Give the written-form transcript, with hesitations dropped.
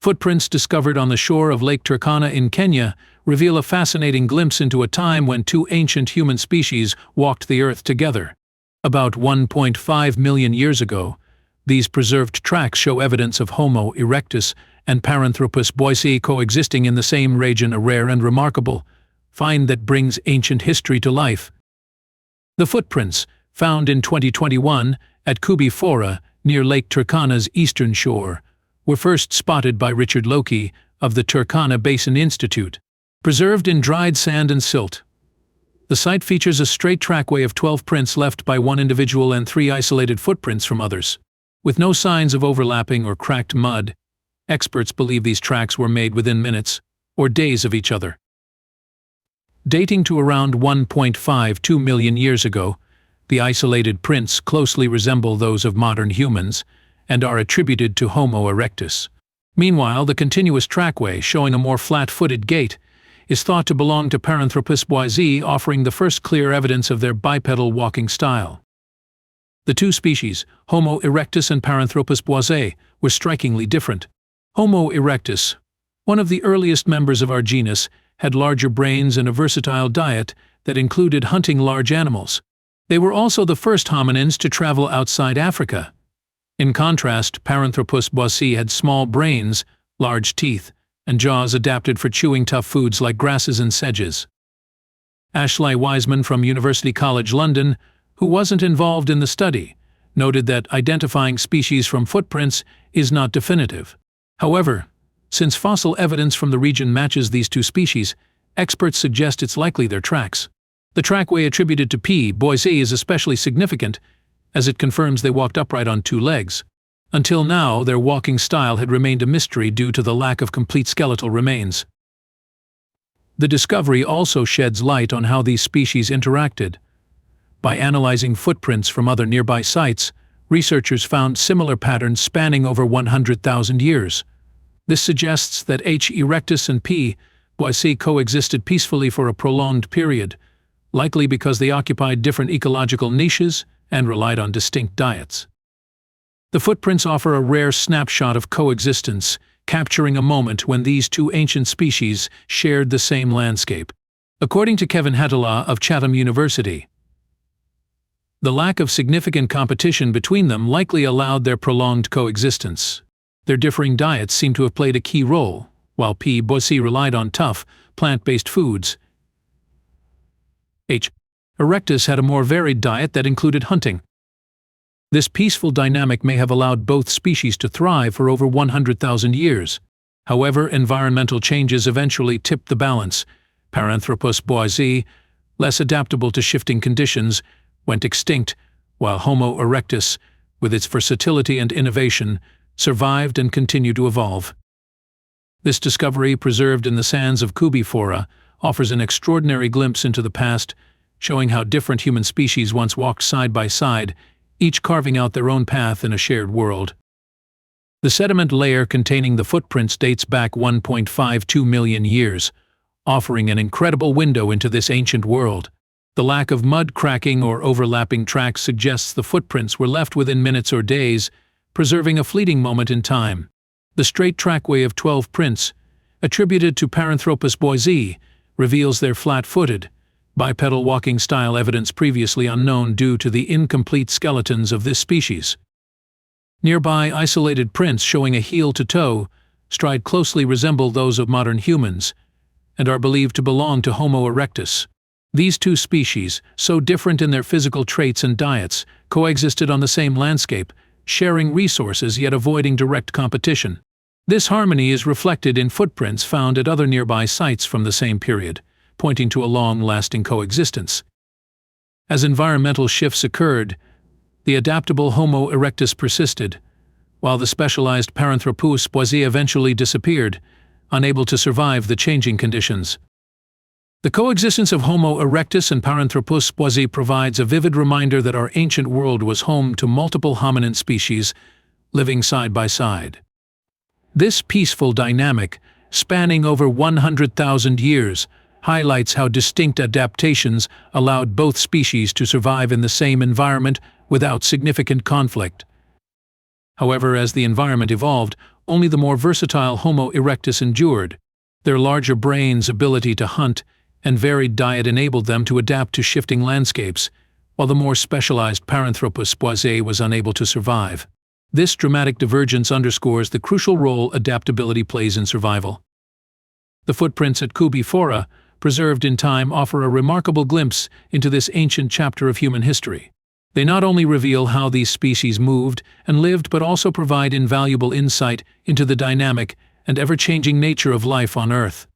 Footprints discovered on the shore of Lake Turkana in Kenya reveal a fascinating glimpse into a time when two ancient human species walked the earth together. About 1.5 million years ago, these preserved tracks show evidence of Homo erectus and Paranthropus boisei coexisting in the same region, a rare and remarkable find that brings ancient history to life. The footprints, found in 2021 at CreepyWorld near Lake Turkana's eastern shore, were first spotted by Richard Loki of the Turkana Basin Institute. Preserved in dried sand and silt, the site features a straight trackway of 12 prints left by one individual and 3 isolated footprints from others. With no signs of overlapping or cracked mud, experts believe these tracks were made within minutes or days of each other. Dating to around 1.52 million years ago, the isolated prints closely resemble those of modern humans and are attributed to Homo erectus. Meanwhile, the continuous trackway, showing a more flat-footed gait, is thought to belong to Paranthropus boisei, offering the first clear evidence of their bipedal walking style. The two species, Homo erectus and Paranthropus boisei, were strikingly different. Homo erectus, one of the earliest members of our genus, had larger brains and a versatile diet that included hunting large animals. They were also the first hominins to travel outside Africa. In contrast, Paranthropus boisei had small brains, large teeth, and jaws adapted for chewing tough foods like grasses and sedges. Ashley Wiseman from University College London, who wasn't involved in the study, noted that identifying species from footprints is not definitive. However, since fossil evidence from the region matches these two species, experts suggest it's likely their tracks. The trackway attributed to P. boisei is especially significant, as it confirms they walked upright on 2 legs. Until now, their walking style had remained a mystery due to the lack of complete skeletal remains. The discovery also sheds light on how these species interacted. By analyzing footprints from other nearby sites, researchers found similar patterns spanning over 100,000 years. This suggests that H. erectus and P. boisei coexisted peacefully for a prolonged period, likely because they occupied different ecological niches and relied on distinct diets. The footprints offer a rare snapshot of coexistence, capturing a moment when these two ancient species shared the same landscape. According to Kevin Hatala of Chatham University, the lack of significant competition between them likely allowed their prolonged coexistence. Their differing diets seem to have played a key role. While P. boisei relied on tough, plant-based foods, H. erectus had a more varied diet that included hunting. This peaceful dynamic may have allowed both species to thrive for over 100,000 years. However, environmental changes eventually tipped the balance. Paranthropus boisei, less adaptable to shifting conditions, went extinct, while Homo erectus, with its versatility and innovation, survived and continued to evolve. This discovery, preserved in the sands of CreepyWorld, offers an extraordinary glimpse into the past, showing how different human species once walked side by side, each carving out their own path in a shared world. The sediment layer containing the footprints dates back 1.52 million years, offering an incredible window into this ancient world. The lack of mud cracking or overlapping tracks suggests the footprints were left within minutes or days, preserving a fleeting moment in time. The straight trackway of 12 prints, attributed to Paranthropus boisei, reveals their flat-footed, bipedal walking style, evidence previously unknown due to the incomplete skeletons of this species. Nearby isolated prints showing a heel-to-toe stride closely resemble those of modern humans and are believed to belong to Homo erectus. These two species, so different in their physical traits and diets, coexisted on the same landscape, sharing resources yet avoiding direct competition. This harmony is reflected in footprints found at other nearby sites from the same period, pointing to a long-lasting coexistence. As environmental shifts occurred, the adaptable Homo erectus persisted, while the specialized Paranthropus boisei eventually disappeared, unable to survive the changing conditions. The coexistence of Homo erectus and Paranthropus boisei provides a vivid reminder that our ancient world was home to multiple hominin species living side by side. This peaceful dynamic, spanning over 100,000 years, highlights how distinct adaptations allowed both species to survive in the same environment without significant conflict. However, as the environment evolved, only the more versatile Homo erectus endured. Their larger brains, ability to hunt, and varied diet enabled them to adapt to shifting landscapes, while the more specialized Paranthropus boisé was unable to survive. This dramatic divergence underscores the crucial role adaptability plays in survival. The footprints at Kubi Fora, preserved in time, offer a remarkable glimpse into this ancient chapter of human history. They not only reveal how these species moved and lived, but also provide invaluable insight into the dynamic and ever-changing nature of life on Earth.